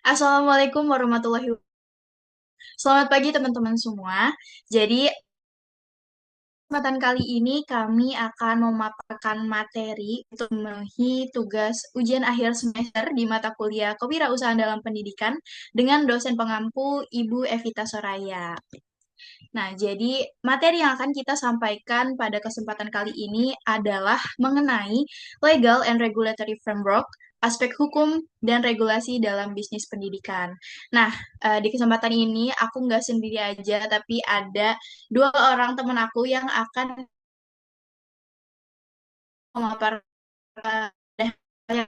Assalamualaikum warahmatullahi wabarakatuh. Selamat pagi teman-teman semua. Jadi, kesempatan kali ini kami akan memaparkan materi untuk memenuhi tugas ujian akhir semester di mata kuliah Kewirausahaan dalam Pendidikan dengan dosen pengampu Ibu Evita Soraya. Nah, jadi materi yang akan kita sampaikan pada kesempatan kali ini adalah mengenai legal and regulatory framework, aspek hukum dan regulasi dalam bisnis pendidikan. Nah, di kesempatan ini aku nggak sendiri aja, tapi ada dua orang teman aku yang akan memaparkan.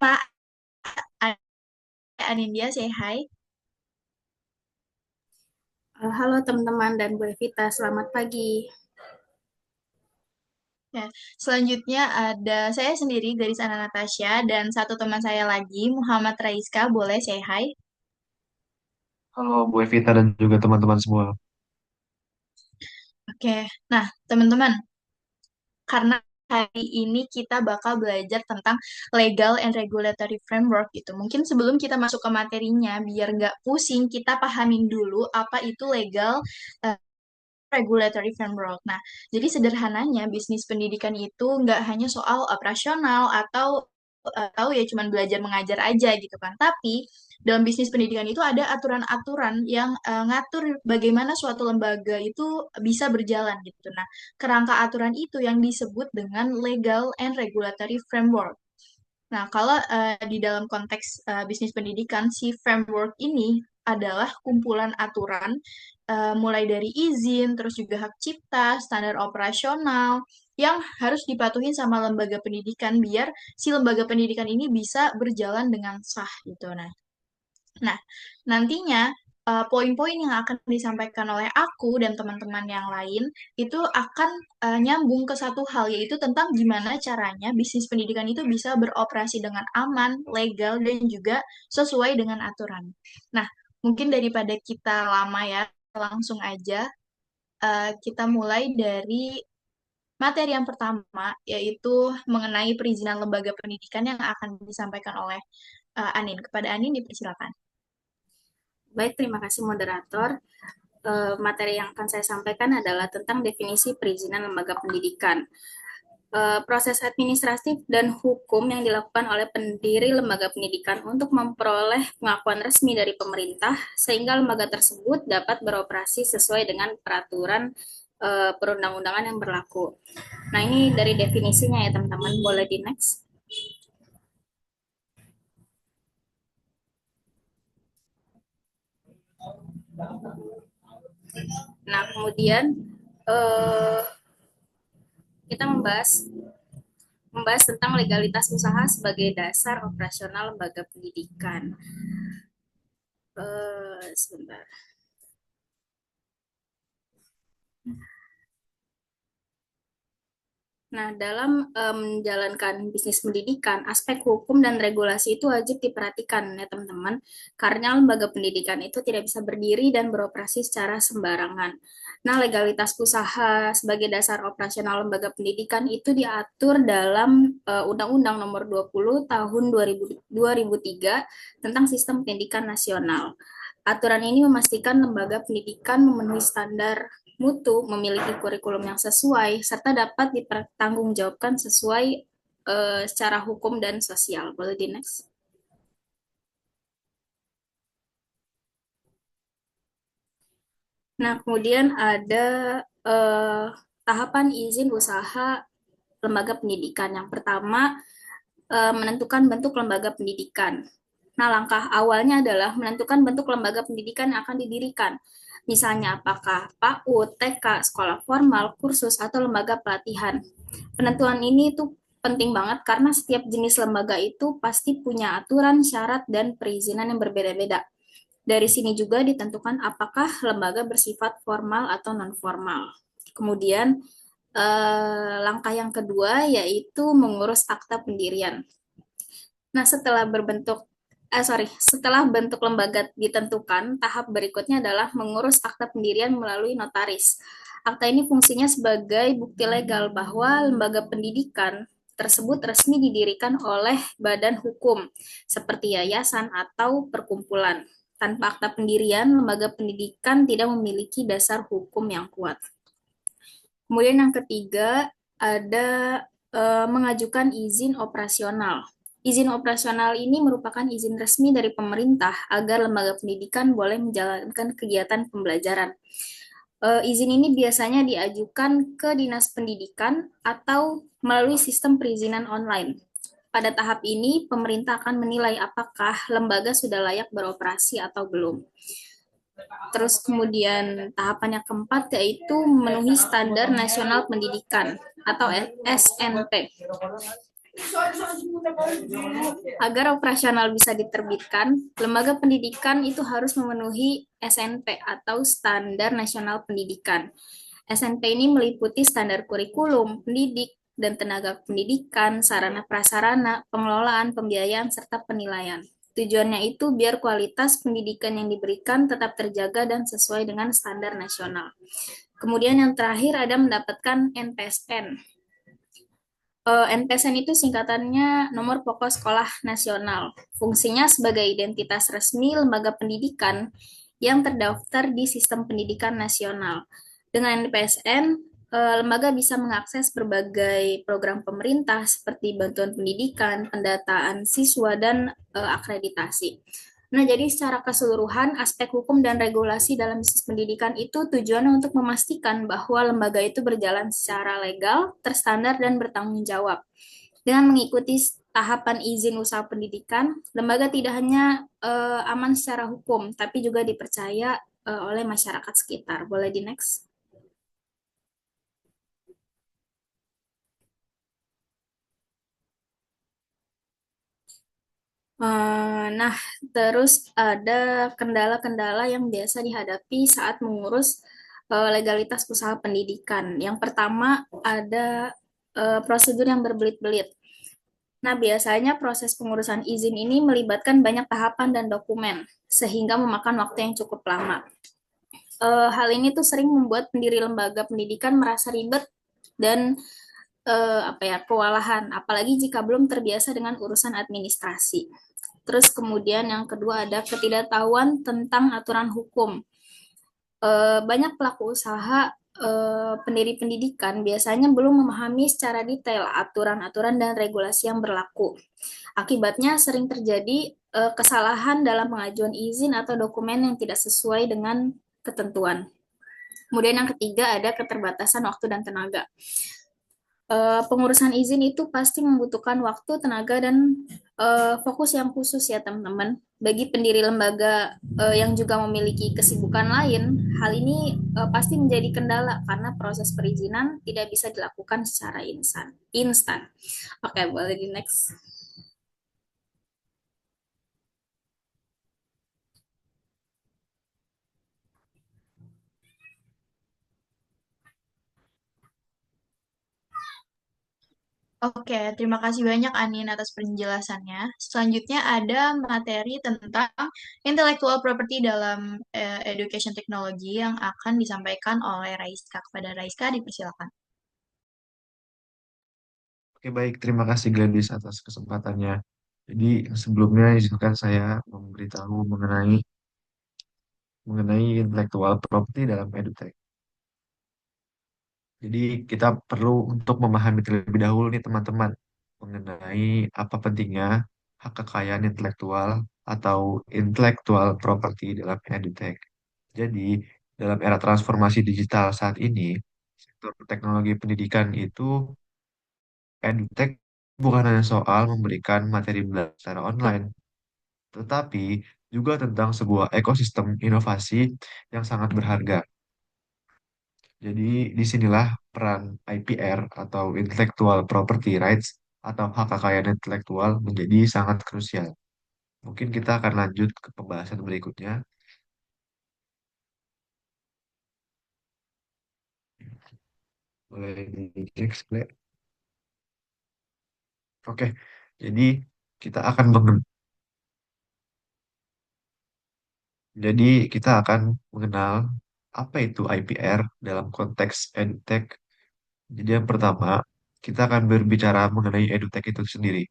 Pak Anindya, say hi. Halo teman-teman dan Bu Evita, selamat pagi. Ya, selanjutnya ada saya sendiri, Garisana Natasha, dan satu teman saya lagi, Muhammad Raiska. Boleh say hi? Halo Bu Evita dan juga teman-teman semua. Oke, nah teman-teman, karena hari ini kita bakal belajar tentang legal and regulatory framework gitu. Mungkin sebelum kita masuk ke materinya, biar nggak pusing, kita pahamin dulu apa itu legal eh, regulatory framework. Nah, jadi sederhananya bisnis pendidikan itu nggak hanya soal operasional atau ya cuman belajar mengajar aja gitu kan. Tapi dalam bisnis pendidikan itu ada aturan-aturan yang ngatur bagaimana suatu lembaga itu bisa berjalan gitu. Nah, kerangka aturan itu yang disebut dengan legal and regulatory framework. Nah, kalau di dalam konteks bisnis pendidikan, si framework ini adalah kumpulan aturan mulai dari izin, terus juga hak cipta, standar operasional, yang harus dipatuhin sama lembaga pendidikan biar si lembaga pendidikan ini bisa berjalan dengan sah gitu. Nah, nantinya poin-poin yang akan disampaikan oleh aku dan teman-teman yang lain itu akan nyambung ke satu hal, yaitu tentang gimana caranya bisnis pendidikan itu bisa beroperasi dengan aman, legal, dan juga sesuai dengan aturan. Nah, mungkin daripada kita lama ya, langsung aja kita mulai dari materi yang pertama, yaitu mengenai perizinan lembaga pendidikan yang akan disampaikan oleh Anin. Kepada Anin, dipersilakan. Baik, terima kasih moderator. Materi yang akan saya sampaikan adalah tentang definisi perizinan lembaga pendidikan. Proses administratif dan hukum yang dilakukan oleh pendiri lembaga pendidikan untuk memperoleh pengakuan resmi dari pemerintah sehingga lembaga tersebut dapat beroperasi sesuai dengan peraturan perundang-undangan yang berlaku. Nah, ini dari definisinya ya teman-teman, boleh di next. Nah, kemudian eh, kita membahas tentang legalitas usaha sebagai dasar operasional lembaga pendidikan. Sebentar. Nah, dalam menjalankan bisnis pendidikan, aspek hukum dan regulasi itu wajib diperhatikan ya teman-teman, karena lembaga pendidikan itu tidak bisa berdiri dan beroperasi secara sembarangan. Nah, legalitas usaha sebagai dasar operasional lembaga pendidikan itu diatur dalam Undang-Undang Nomor 20 Tahun 2003 tentang Sistem Pendidikan Nasional. Aturan ini memastikan lembaga pendidikan memenuhi standar mutu, memiliki kurikulum yang sesuai, serta dapat dipertanggungjawabkan sesuai secara hukum dan sosial. Boleh di next? Nah, kemudian ada eh, tahapan izin usaha lembaga pendidikan. Yang pertama, menentukan bentuk lembaga pendidikan. Nah, langkah awalnya adalah menentukan bentuk lembaga pendidikan yang akan didirikan. Misalnya, apakah PAUD, TK, sekolah formal, kursus, atau lembaga pelatihan. Penentuan ini tuh penting banget karena setiap jenis lembaga itu pasti punya aturan, syarat, dan perizinan yang berbeda-beda. Dari sini juga ditentukan apakah lembaga bersifat formal atau non-formal. Kemudian, langkah yang kedua yaitu mengurus akta pendirian. Nah, setelah bentuk lembaga ditentukan, tahap berikutnya adalah mengurus akta pendirian melalui notaris. Akta ini fungsinya sebagai bukti legal bahwa lembaga pendidikan tersebut resmi didirikan oleh badan hukum seperti yayasan atau perkumpulan. Tanpa akta pendirian, lembaga pendidikan tidak memiliki dasar hukum yang kuat. Kemudian yang ketiga ada mengajukan izin operasional. Izin operasional ini merupakan izin resmi dari pemerintah agar lembaga pendidikan boleh menjalankan kegiatan pembelajaran. Izin ini biasanya diajukan ke Dinas Pendidikan atau melalui sistem perizinan online. Pada tahap ini, pemerintah akan menilai apakah lembaga sudah layak beroperasi atau belum. Terus kemudian tahapan yang keempat yaitu memenuhi standar nasional pendidikan atau SNP. Agar operasional bisa diterbitkan, lembaga pendidikan itu harus memenuhi SNP atau Standar Nasional Pendidikan. SNP ini meliputi standar kurikulum, pendidik, dan tenaga pendidikan, sarana prasarana, pengelolaan, pembiayaan, serta penilaian. Tujuannya itu biar kualitas pendidikan yang diberikan tetap terjaga dan sesuai dengan standar nasional. Kemudian yang terakhir ada mendapatkan NPSN. NPSN itu singkatannya Nomor Pokok Sekolah Nasional. Fungsinya sebagai identitas resmi lembaga pendidikan yang terdaftar di Sistem Pendidikan Nasional. Dengan NPSN, lembaga bisa mengakses berbagai program pemerintah seperti bantuan pendidikan, pendataan siswa, dan akreditasi. Nah, jadi secara keseluruhan, aspek hukum dan regulasi dalam bisnis pendidikan itu tujuannya untuk memastikan bahwa lembaga itu berjalan secara legal, terstandar, dan bertanggung jawab. Dengan mengikuti tahapan izin usaha pendidikan, lembaga tidak hanya aman secara hukum, tapi juga dipercaya oleh masyarakat sekitar. Boleh di next? Nah, terus ada kendala-kendala yang biasa dihadapi saat mengurus legalitas usaha pendidikan. Yang pertama ada prosedur yang berbelit-belit. Nah, biasanya proses pengurusan izin ini melibatkan banyak tahapan dan dokumen, sehingga memakan waktu yang cukup lama. Hal ini tuh sering membuat pendiri lembaga pendidikan merasa ribet dan apa ya, kewalahan, apalagi jika belum terbiasa dengan urusan administrasi. Terus kemudian yang kedua ada ketidaktahuan tentang aturan hukum. Banyak pelaku usaha pendiri pendidikan biasanya belum memahami secara detail aturan-aturan dan regulasi yang berlaku. Akibatnya sering terjadi kesalahan dalam pengajuan izin atau dokumen yang tidak sesuai dengan ketentuan. Kemudian yang ketiga ada keterbatasan waktu dan tenaga. Pengurusan izin itu pasti membutuhkan waktu, tenaga, dan fokus yang khusus ya teman-teman. Bagi pendiri lembaga yang juga memiliki kesibukan lain, hal ini pasti menjadi kendala karena proses perizinan tidak bisa dilakukan secara instan. Oke, boleh di next. Oke, terima kasih banyak Anin atas penjelasannya. Selanjutnya ada materi tentang intellectual property dalam education technology yang akan disampaikan oleh Raiska. Kepada Raiska, dipersilakan. Oke, baik. Terima kasih Gladys atas kesempatannya. Jadi sebelumnya izinkan saya memberitahu mengenai intellectual property dalam edutech. Jadi kita perlu untuk memahami terlebih dahulu nih teman-teman mengenai apa pentingnya hak kekayaan intelektual atau intellectual property dalam edutech. Jadi dalam era transformasi digital saat ini, sektor teknologi pendidikan itu edutech bukan hanya soal memberikan materi belajar secara online, tetapi juga tentang sebuah ekosistem inovasi yang sangat berharga. Jadi disinilah peran IPR atau Intellectual Property Rights atau hak kekayaan intelektual menjadi sangat krusial. Mungkin kita akan lanjut ke pembahasan berikutnya. Boleh di next, Ble. Oke, jadi kita akan jadi kita akan mengenal apa itu IPR dalam konteks edutech. Jadi yang pertama, kita akan berbicara mengenai edutech itu sendiri.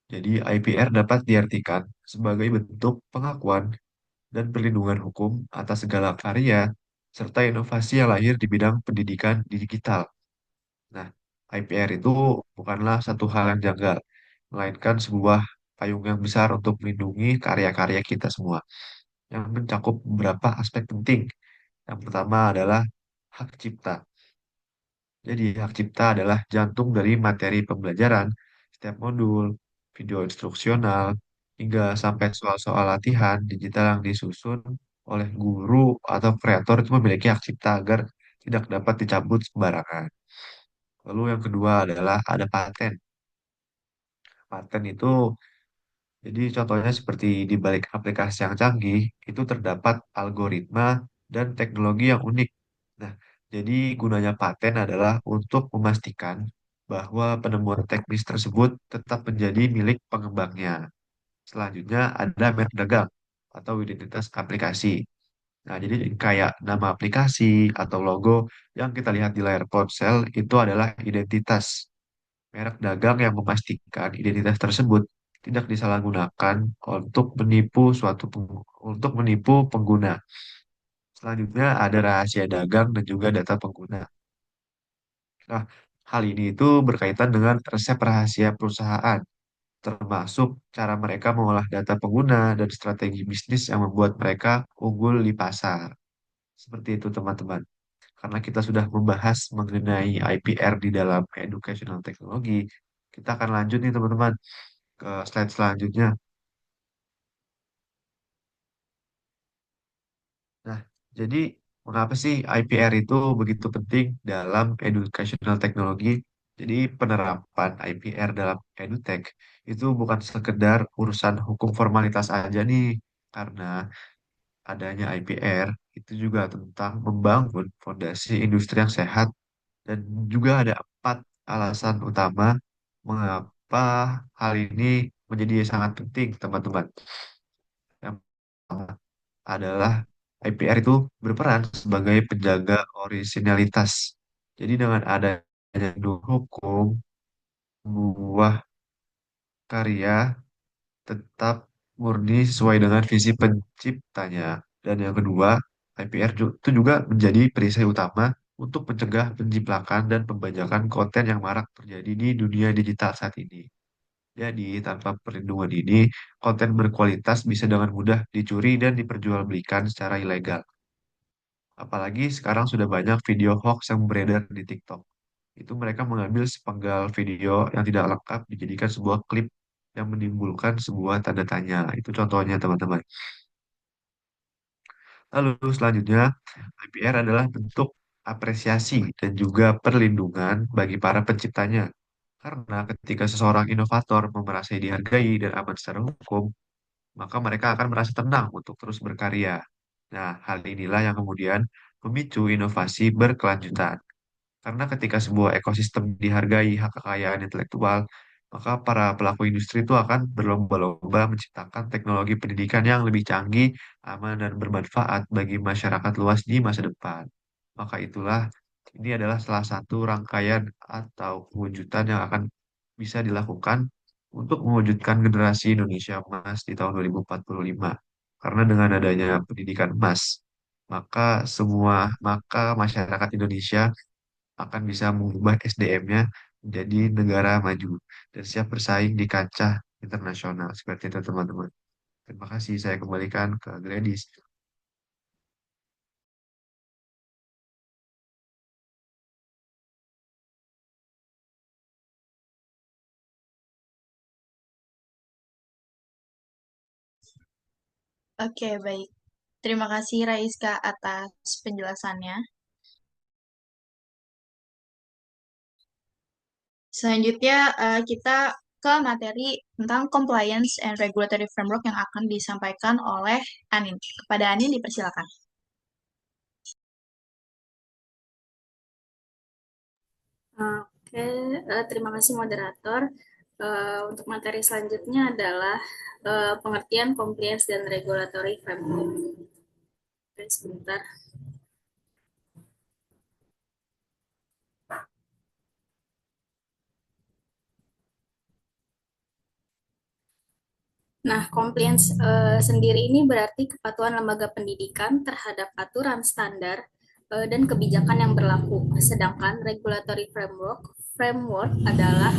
Jadi IPR dapat diartikan sebagai bentuk pengakuan dan perlindungan hukum atas segala karya, serta inovasi yang lahir di bidang pendidikan digital. Nah, IPR itu bukanlah satu hal yang janggal, melainkan sebuah payung yang besar untuk melindungi karya-karya kita semua, yang mencakup beberapa aspek penting. Yang pertama adalah hak cipta. Jadi, hak cipta adalah jantung dari materi pembelajaran, setiap modul, video instruksional, hingga sampai soal-soal latihan digital yang disusun oleh guru atau kreator itu memiliki hak cipta agar tidak dapat dicabut sembarangan. Lalu yang kedua adalah ada paten. Paten itu, jadi contohnya seperti di balik aplikasi yang canggih, itu terdapat algoritma dan teknologi yang unik. Nah, jadi gunanya paten adalah untuk memastikan bahwa penemuan teknis tersebut tetap menjadi milik pengembangnya. Selanjutnya ada merek dagang atau identitas aplikasi. Nah, jadi kayak nama aplikasi atau logo yang kita lihat di layar ponsel itu adalah identitas merek dagang yang memastikan identitas tersebut tidak disalahgunakan untuk untuk menipu pengguna. Selanjutnya ada rahasia dagang dan juga data pengguna. Nah, hal ini itu berkaitan dengan resep rahasia perusahaan, termasuk cara mereka mengolah data pengguna dan strategi bisnis yang membuat mereka unggul di pasar. Seperti itu, teman-teman. Karena kita sudah membahas mengenai IPR di dalam educational technology, kita akan lanjut nih, teman-teman, ke slide selanjutnya. Nah, jadi mengapa sih IPR itu begitu penting dalam educational technology? Jadi penerapan IPR dalam edutech itu bukan sekedar urusan hukum formalitas aja nih, karena adanya IPR itu juga tentang membangun fondasi industri yang sehat dan juga ada 4 alasan utama mengapa hal ini menjadi sangat penting, teman-teman. Yang pertama adalah IPR itu berperan sebagai penjaga orisinalitas. Jadi dengan adanya hukum, buah karya tetap murni sesuai dengan visi penciptanya. Dan yang kedua, itu juga menjadi perisai utama untuk mencegah penjiplakan dan pembajakan konten yang marak terjadi di dunia digital saat ini. Jadi, tanpa perlindungan ini, konten berkualitas bisa dengan mudah dicuri dan diperjualbelikan secara ilegal. Apalagi sekarang sudah banyak video hoax yang beredar di TikTok. Itu mereka mengambil sepenggal video yang tidak lengkap dijadikan sebuah klip yang menimbulkan sebuah tanda tanya. Itu contohnya, teman-teman. Lalu selanjutnya, IPR adalah bentuk apresiasi dan juga perlindungan bagi para penciptanya. Karena ketika seseorang inovator merasa dihargai dan aman secara hukum, maka mereka akan merasa tenang untuk terus berkarya. Nah, hal inilah yang kemudian memicu inovasi berkelanjutan. Karena ketika sebuah ekosistem dihargai hak kekayaan intelektual, maka para pelaku industri itu akan berlomba-lomba menciptakan teknologi pendidikan yang lebih canggih, aman, dan bermanfaat bagi masyarakat luas di masa depan. Maka itulah, ini adalah salah satu rangkaian atau pewujudan yang akan bisa dilakukan untuk mewujudkan generasi Indonesia emas di tahun 2045. Karena dengan adanya pendidikan emas, maka masyarakat Indonesia akan bisa mengubah SDM-nya menjadi negara maju dan siap bersaing di kancah internasional. Seperti itu, teman-teman. Terima kasih. Saya kembalikan ke Gladys. Oke, baik. Terima kasih Raiska atas penjelasannya. Selanjutnya kita ke materi tentang compliance and regulatory framework yang akan disampaikan oleh Anin. Kepada Anin dipersilakan. Oke, terima kasih moderator. Untuk materi selanjutnya adalah pengertian compliance dan regulatory framework. Oke, sebentar. Nah, compliance sendiri ini berarti kepatuhan lembaga pendidikan terhadap aturan standar dan kebijakan yang berlaku. Sedangkan regulatory framework adalah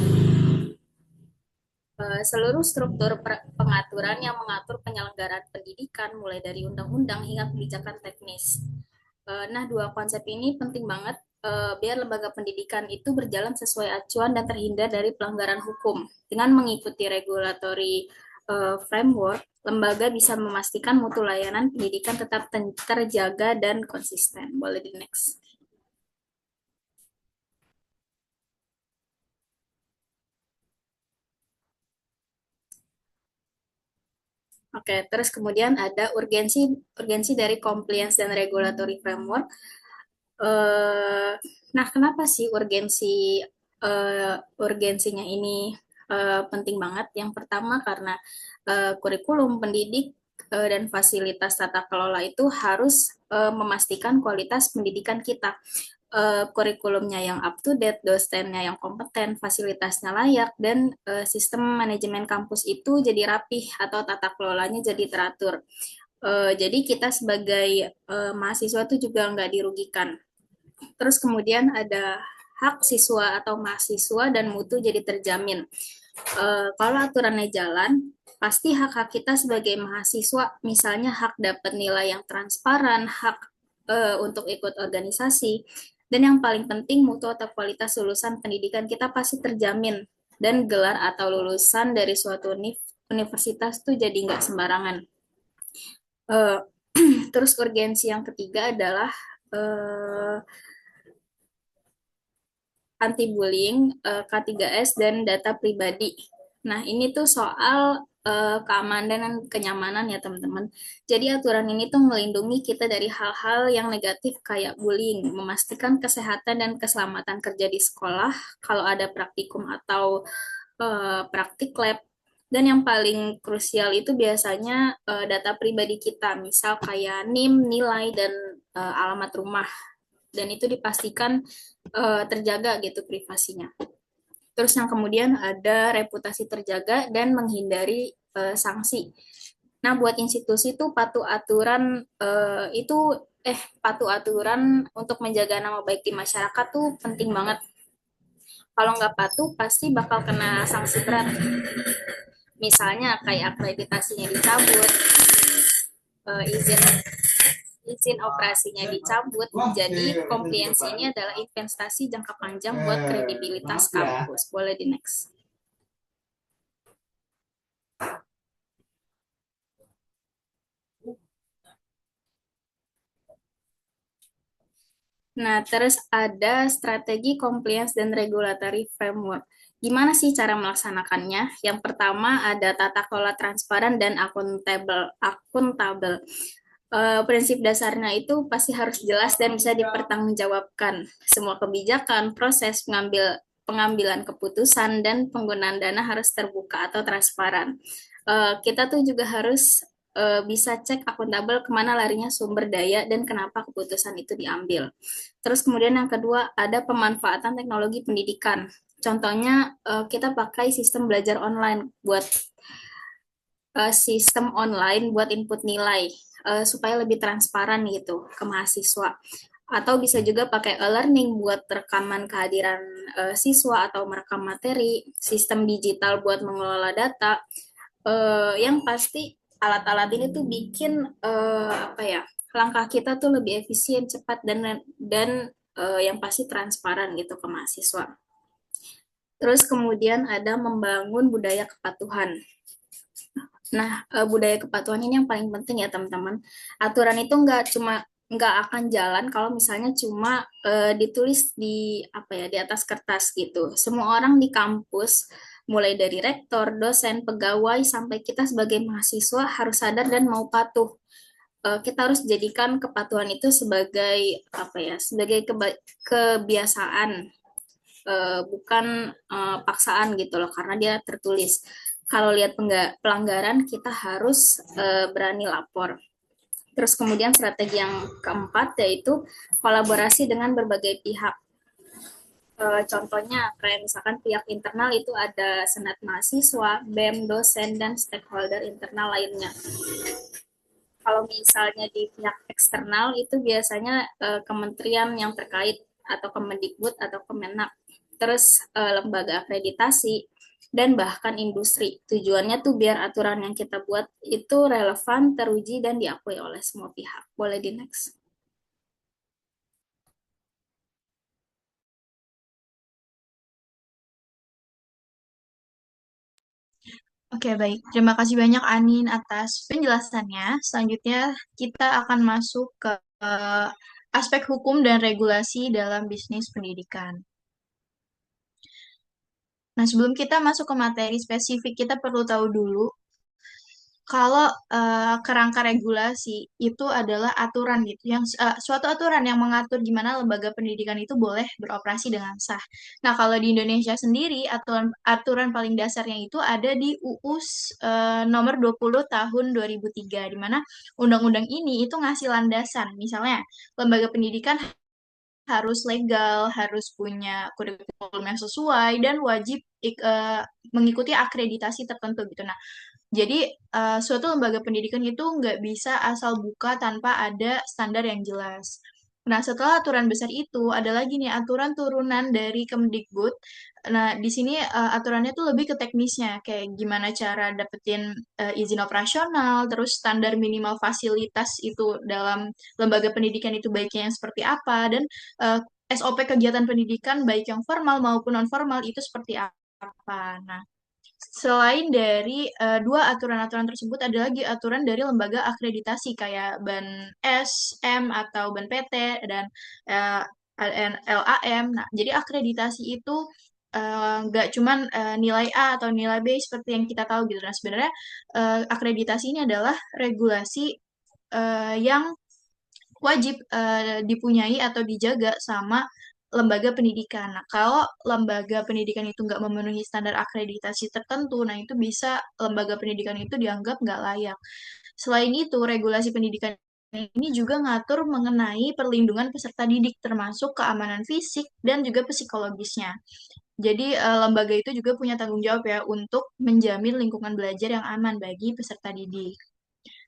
seluruh struktur pengaturan yang mengatur penyelenggaraan pendidikan mulai dari undang-undang hingga kebijakan teknis. Nah, dua konsep ini penting banget biar lembaga pendidikan itu berjalan sesuai acuan dan terhindar dari pelanggaran hukum. Dengan mengikuti regulatory framework, lembaga bisa memastikan mutu layanan pendidikan tetap terjaga dan konsisten. Boleh di next. Oke, terus kemudian ada urgensi urgensi dari compliance dan regulatory framework. Eh, nah, kenapa sih urgensinya ini penting banget? Yang pertama karena kurikulum pendidik dan fasilitas tata kelola itu harus memastikan kualitas pendidikan kita. Kurikulumnya yang up to date, dosennya yang kompeten, fasilitasnya layak, dan sistem manajemen kampus itu jadi rapih atau tata kelolanya jadi teratur. Jadi kita sebagai mahasiswa itu juga nggak dirugikan. Terus kemudian ada hak siswa atau mahasiswa dan mutu jadi terjamin. Kalau aturannya jalan, pasti hak-hak kita sebagai mahasiswa, misalnya hak dapat nilai yang transparan, hak untuk ikut organisasi, dan yang paling penting mutu atau kualitas lulusan pendidikan kita pasti terjamin, dan gelar atau lulusan dari suatu universitas tuh jadi nggak sembarangan. Uh, Terus urgensi yang ketiga adalah uh, anti bullying, K3S dan data pribadi. Nah, ini tuh soal keamanan dan kenyamanan ya, teman-teman. Jadi aturan ini tuh melindungi kita dari hal-hal yang negatif kayak bullying, memastikan kesehatan dan keselamatan kerja di sekolah kalau ada praktikum atau praktik lab. Dan yang paling krusial itu biasanya data pribadi kita, misal kayak NIM, nilai, dan alamat rumah. Dan itu dipastikan terjaga gitu privasinya. Terus yang kemudian ada reputasi terjaga dan menghindari sanksi. Nah, buat institusi itu patuh aturan untuk menjaga nama baik di masyarakat tuh penting banget. Kalau nggak patuh pasti bakal kena sanksi berat. Misalnya kayak akreditasinya dicabut, izin izin operasinya dicabut. Jadi kompliansi ini adalah investasi jangka panjang buat kredibilitas kampus. Boleh di next. Nah, terus ada strategi compliance dan regulatory framework. Gimana sih cara melaksanakannya? Yang pertama ada tata kelola transparan dan akuntabel. Prinsip dasarnya itu pasti harus jelas dan bisa dipertanggungjawabkan. Semua kebijakan, proses pengambilan keputusan dan penggunaan dana harus terbuka atau transparan. Kita tuh juga harus bisa cek akuntabel kemana larinya sumber daya dan kenapa keputusan itu diambil. Terus kemudian yang kedua ada pemanfaatan teknologi pendidikan. Contohnya kita pakai sistem belajar online buat sistem online buat input nilai supaya lebih transparan gitu ke mahasiswa. Atau bisa juga pakai e-learning buat rekaman kehadiran siswa atau merekam materi, sistem digital buat mengelola data. Yang pasti alat-alat ini tuh bikin apa ya, langkah kita tuh lebih efisien, cepat dan yang pasti transparan gitu ke mahasiswa. Terus kemudian ada membangun budaya kepatuhan. Nah, budaya kepatuhan ini yang paling penting ya teman-teman. Aturan itu nggak akan jalan kalau misalnya cuma ditulis di apa ya di atas kertas gitu. Semua orang di kampus, mulai dari rektor, dosen, pegawai sampai kita sebagai mahasiswa harus sadar dan mau patuh. Kita harus jadikan kepatuhan itu sebagai apa ya, sebagai kebiasaan, bukan paksaan gitu loh, karena dia tertulis. Kalau lihat pelanggaran, kita harus berani lapor. Terus kemudian strategi yang keempat yaitu kolaborasi dengan berbagai pihak. Contohnya kayak misalkan pihak internal itu ada senat mahasiswa, BEM, dosen, dan stakeholder internal lainnya. Kalau misalnya di pihak eksternal itu biasanya kementerian yang terkait atau Kemendikbud atau Kemenak, terus lembaga akreditasi dan bahkan industri. Tujuannya tuh biar aturan yang kita buat itu relevan, teruji dan diakui oleh semua pihak. Boleh di next. Oke, baik. Terima kasih banyak Anin atas penjelasannya. Selanjutnya kita akan masuk ke aspek hukum dan regulasi dalam bisnis pendidikan. Nah, sebelum kita masuk ke materi spesifik, kita perlu tahu dulu kalau kerangka regulasi itu adalah aturan gitu, yang suatu aturan yang mengatur gimana lembaga pendidikan itu boleh beroperasi dengan sah. Nah, kalau di Indonesia sendiri, aturan aturan paling dasarnya itu ada di UU nomor 20 tahun 2003, di mana undang-undang ini itu ngasih landasan. Misalnya, lembaga pendidikan harus legal, harus punya kurikulum yang sesuai, dan wajib mengikuti akreditasi tertentu gitu. Nah, jadi suatu lembaga pendidikan itu nggak bisa asal buka tanpa ada standar yang jelas. Nah, setelah aturan besar itu, ada lagi nih aturan turunan dari Kemdikbud. Nah, di sini aturannya tuh lebih ke teknisnya, kayak gimana cara dapetin izin operasional, terus standar minimal fasilitas itu dalam lembaga pendidikan itu baiknya yang seperti apa, dan eh, SOP kegiatan pendidikan baik yang formal maupun non formal itu seperti apa. Nah, selain dari dua aturan-aturan tersebut, ada lagi aturan dari lembaga akreditasi kayak BAN-S, M, atau BAN-PT, dan eh, LAM. Nah, jadi akreditasi itu nggak cuman nilai A atau nilai B seperti yang kita tahu gitu. Nah, sebenarnya akreditasi ini adalah regulasi yang wajib dipunyai atau dijaga sama lembaga pendidikan. Nah, kalau lembaga pendidikan itu nggak memenuhi standar akreditasi tertentu, nah itu bisa lembaga pendidikan itu dianggap nggak layak. Selain itu, regulasi pendidikan ini juga ngatur mengenai perlindungan peserta didik, termasuk keamanan fisik dan juga psikologisnya. Jadi, lembaga itu juga punya tanggung jawab ya untuk menjamin lingkungan belajar yang aman bagi peserta didik.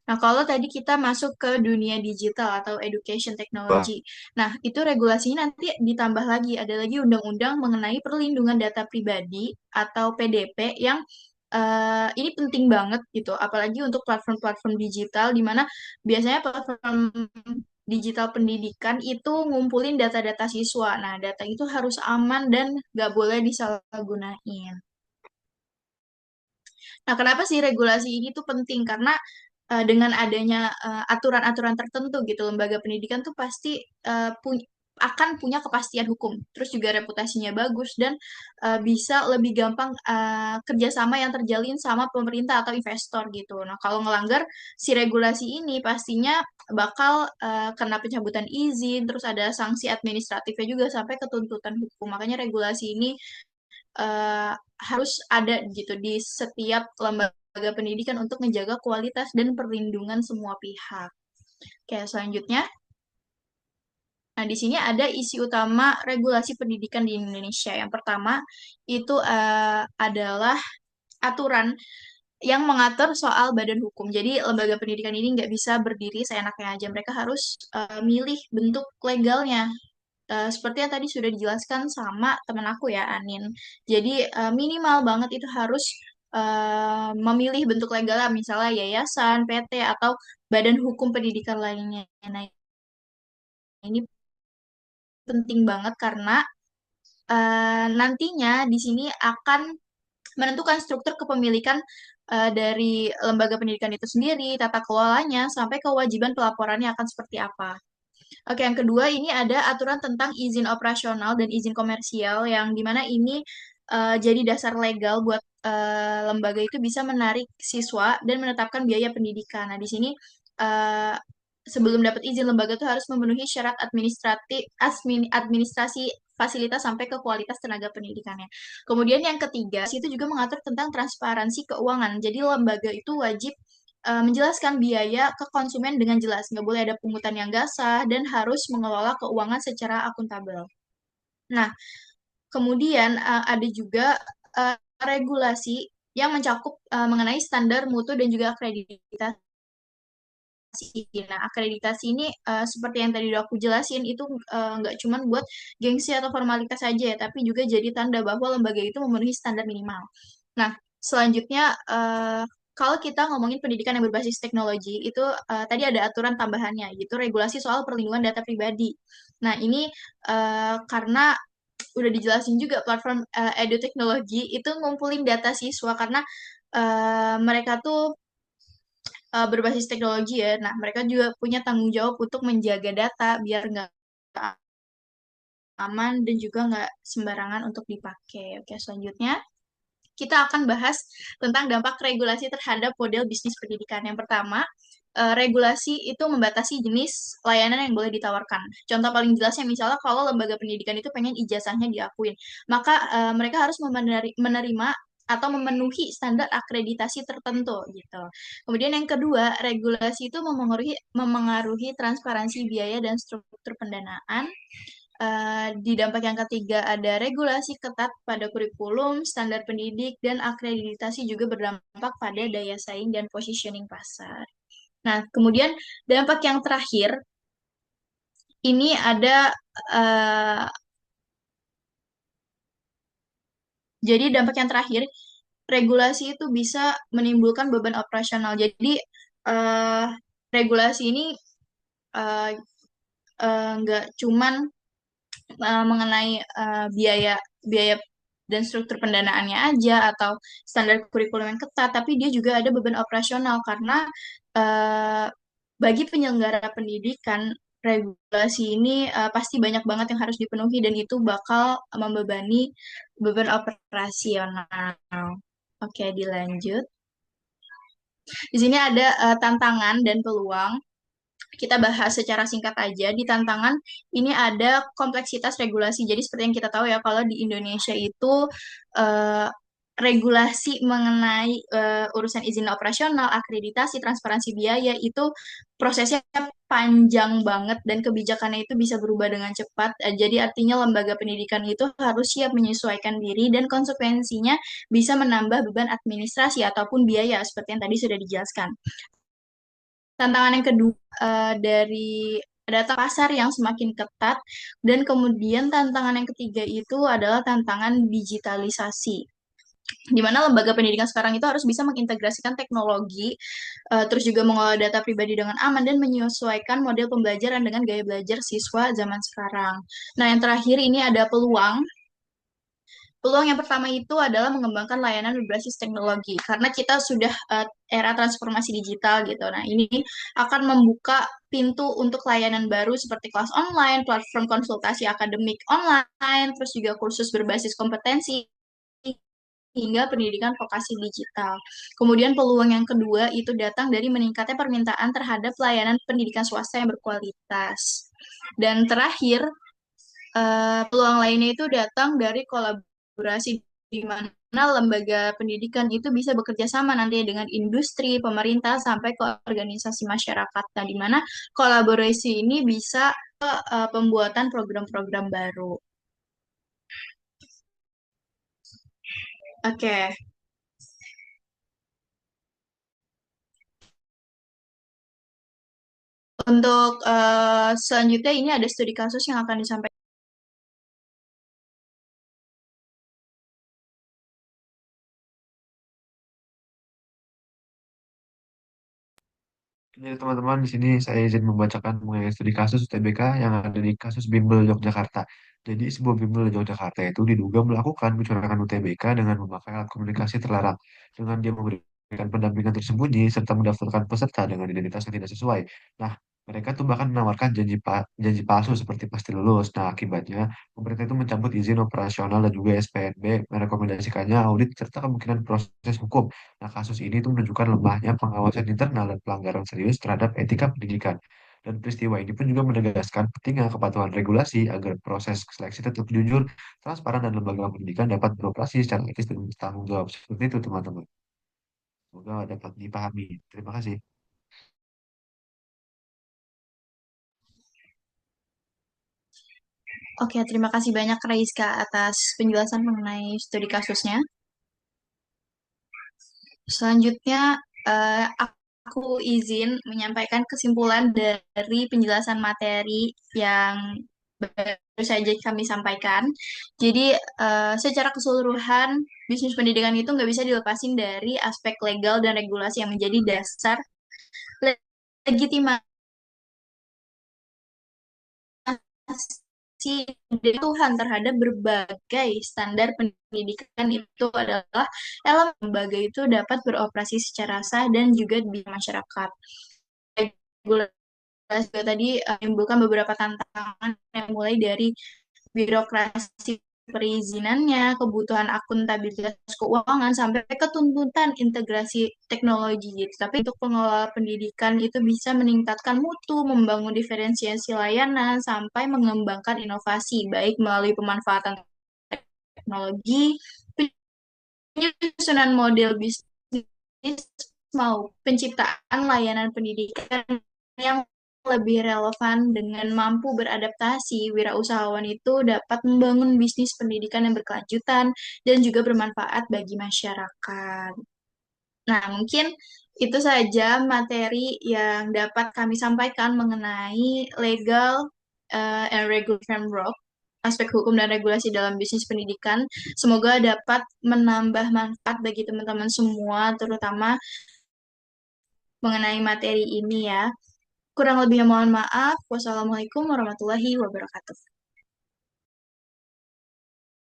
Nah, kalau tadi kita masuk ke dunia digital atau education Wah, technology. Nah, itu regulasinya nanti ditambah lagi. Ada lagi undang-undang mengenai perlindungan data pribadi atau PDP yang ini penting banget gitu. Apalagi untuk platform-platform digital di mana biasanya platform digital pendidikan itu ngumpulin data-data siswa. Nah, data itu harus aman dan nggak boleh disalahgunain. Nah, kenapa sih regulasi ini tuh penting? Karena dengan adanya aturan-aturan tertentu gitu, lembaga pendidikan tuh pasti akan punya kepastian hukum, terus juga reputasinya bagus dan bisa lebih gampang kerjasama yang terjalin sama pemerintah atau investor gitu. Nah, kalau ngelanggar si regulasi ini pastinya bakal kena pencabutan izin, terus ada sanksi administratifnya juga sampai ke tuntutan hukum. Makanya regulasi ini eh, harus ada gitu di setiap lembaga pendidikan untuk menjaga kualitas dan perlindungan semua pihak. Oke, selanjutnya, nah di sini ada isi utama regulasi pendidikan di Indonesia. Yang pertama itu adalah aturan yang mengatur soal badan hukum. Jadi lembaga pendidikan ini nggak bisa berdiri seenaknya aja. Mereka harus milih bentuk legalnya. Seperti yang tadi sudah dijelaskan sama teman aku ya, Anin. Jadi minimal banget itu harus memilih bentuk legalnya, misalnya yayasan, PT, atau badan hukum pendidikan lainnya. Nah, ini penting banget karena nantinya di sini akan menentukan struktur kepemilikan dari lembaga pendidikan itu sendiri, tata kelolanya, sampai kewajiban pelaporannya akan seperti apa. Oke, yang kedua ini ada aturan tentang izin operasional dan izin komersial yang dimana ini jadi dasar legal buat lembaga itu bisa menarik siswa dan menetapkan biaya pendidikan. Nah, di sini eh, sebelum dapat izin lembaga itu harus memenuhi syarat administrasi fasilitas sampai ke kualitas tenaga pendidikannya. Kemudian yang ketiga, itu juga mengatur tentang transparansi keuangan. Jadi lembaga itu wajib menjelaskan biaya ke konsumen dengan jelas. Nggak boleh ada pungutan yang gak sah dan harus mengelola keuangan secara akuntabel. Nah, Kemudian ada juga regulasi yang mencakup mengenai standar mutu dan juga akreditasi. Nah, akreditasi ini seperti yang tadi udah aku jelasin itu nggak cuma buat gengsi atau formalitas saja ya, tapi juga jadi tanda bahwa lembaga itu memenuhi standar minimal. Nah, selanjutnya kalau kita ngomongin pendidikan yang berbasis teknologi itu tadi ada aturan tambahannya yaitu regulasi soal perlindungan data pribadi. Nah, ini karena udah dijelasin juga platform edu-teknologi itu ngumpulin data siswa karena mereka tuh berbasis teknologi ya. Nah, mereka juga punya tanggung jawab untuk menjaga data biar nggak aman dan juga nggak sembarangan untuk dipakai. Oke, selanjutnya kita akan bahas tentang dampak regulasi terhadap model bisnis pendidikan. Yang pertama, regulasi itu membatasi jenis layanan yang boleh ditawarkan. Contoh paling jelasnya misalnya kalau lembaga pendidikan itu pengen ijazahnya diakuin, maka mereka harus menerima atau memenuhi standar akreditasi tertentu gitu. Kemudian yang kedua, regulasi itu memengaruhi transparansi biaya dan struktur pendanaan. Di dampak yang ketiga ada regulasi ketat pada kurikulum, standar pendidik, dan akreditasi juga berdampak pada daya saing dan positioning pasar. Nah, kemudian dampak yang terakhir ini ada eh, jadi dampak yang terakhir regulasi itu bisa menimbulkan beban operasional. Jadi eh, regulasi ini eh, nggak cuman mengenai biaya biaya dan struktur pendanaannya aja atau standar kurikulum yang ketat, tapi dia juga ada beban operasional karena eh, bagi penyelenggara pendidikan regulasi ini pasti banyak banget yang harus dipenuhi dan itu bakal membebani beban operasional. Oke, dilanjut. Di sini ada tantangan dan peluang. Kita bahas secara singkat aja. Di tantangan ini ada kompleksitas regulasi. Jadi seperti yang kita tahu ya, kalau di Indonesia itu eh, regulasi mengenai urusan izin operasional, akreditasi, transparansi biaya itu prosesnya panjang banget dan kebijakannya itu bisa berubah dengan cepat. Jadi artinya lembaga pendidikan itu harus siap menyesuaikan diri dan konsekuensinya bisa menambah beban administrasi ataupun biaya seperti yang tadi sudah dijelaskan. Tantangan yang kedua dari data pasar yang semakin ketat dan kemudian tantangan yang ketiga itu adalah tantangan digitalisasi. Di mana lembaga pendidikan sekarang itu harus bisa mengintegrasikan teknologi, terus juga mengelola data pribadi dengan aman dan menyesuaikan model pembelajaran dengan gaya belajar siswa zaman sekarang. Nah, yang terakhir ini ada peluang. Peluang yang pertama itu adalah mengembangkan layanan berbasis teknologi karena kita sudah era transformasi digital gitu. Nah, ini akan membuka pintu untuk layanan baru seperti kelas online, platform konsultasi akademik online, terus juga kursus berbasis kompetensi hingga pendidikan vokasi digital. Kemudian peluang yang kedua itu datang dari meningkatnya permintaan terhadap layanan pendidikan swasta yang berkualitas. Dan terakhir, peluang lainnya itu datang dari kolaborasi di mana lembaga pendidikan itu bisa bekerja sama nanti dengan industri, pemerintah, sampai ke organisasi masyarakat. Nah, di mana kolaborasi ini bisa ke pembuatan program-program baru. Oke, untuk selanjutnya ini ada studi kasus yang akan disampaikan. Jadi teman-teman di sini saya izin membacakan mengenai studi kasus UTBK yang ada di kasus Bimbel Yogyakarta. Jadi sebuah Bimbel Yogyakarta itu diduga melakukan kecurangan UTBK dengan memakai alat komunikasi terlarang dengan dia memberikan pendampingan tersembunyi serta mendaftarkan peserta dengan identitas yang tidak sesuai. Nah, mereka tuh bahkan menawarkan janji palsu seperti pasti lulus. Nah, akibatnya pemerintah itu mencabut izin operasional dan juga SPNB, merekomendasikannya audit serta kemungkinan proses hukum. Nah, kasus ini tuh menunjukkan lemahnya pengawasan internal dan pelanggaran serius terhadap etika pendidikan. Dan peristiwa ini pun juga menegaskan pentingnya kepatuhan regulasi agar proses seleksi tetap jujur, transparan, dan lembaga pendidikan dapat beroperasi secara etis dan bertanggung jawab. Seperti itu, teman-teman. Semoga dapat dipahami. Terima kasih. Oke, terima kasih banyak Raiska atas penjelasan mengenai studi kasusnya. Selanjutnya, aku izin menyampaikan kesimpulan dari penjelasan materi yang baru saja kami sampaikan. Jadi, secara keseluruhan, bisnis pendidikan itu nggak bisa dilepasin dari aspek legal dan regulasi yang menjadi dasar legitimasi Tuhan terhadap berbagai standar pendidikan itu adalah elemen lembaga itu dapat beroperasi secara sah dan juga di masyarakat. Regulasi juga tadi menimbulkan beberapa tantangan yang mulai dari birokrasi perizinannya, kebutuhan akuntabilitas keuangan, sampai ke tuntutan integrasi teknologi gitu. Tapi untuk pengelola pendidikan itu bisa meningkatkan mutu, membangun diferensiasi layanan, sampai mengembangkan inovasi, baik melalui pemanfaatan teknologi, penyusunan model bisnis, mau penciptaan layanan pendidikan yang lebih relevan dengan mampu beradaptasi, wirausahawan itu dapat membangun bisnis pendidikan yang berkelanjutan dan juga bermanfaat bagi masyarakat. Nah, mungkin itu saja materi yang dapat kami sampaikan mengenai legal and regulatory framework, aspek hukum dan regulasi dalam bisnis pendidikan. Semoga dapat menambah manfaat bagi teman-teman semua, terutama mengenai materi ini ya. Kurang lebihnya mohon maaf. Wassalamualaikum warahmatullahi wabarakatuh.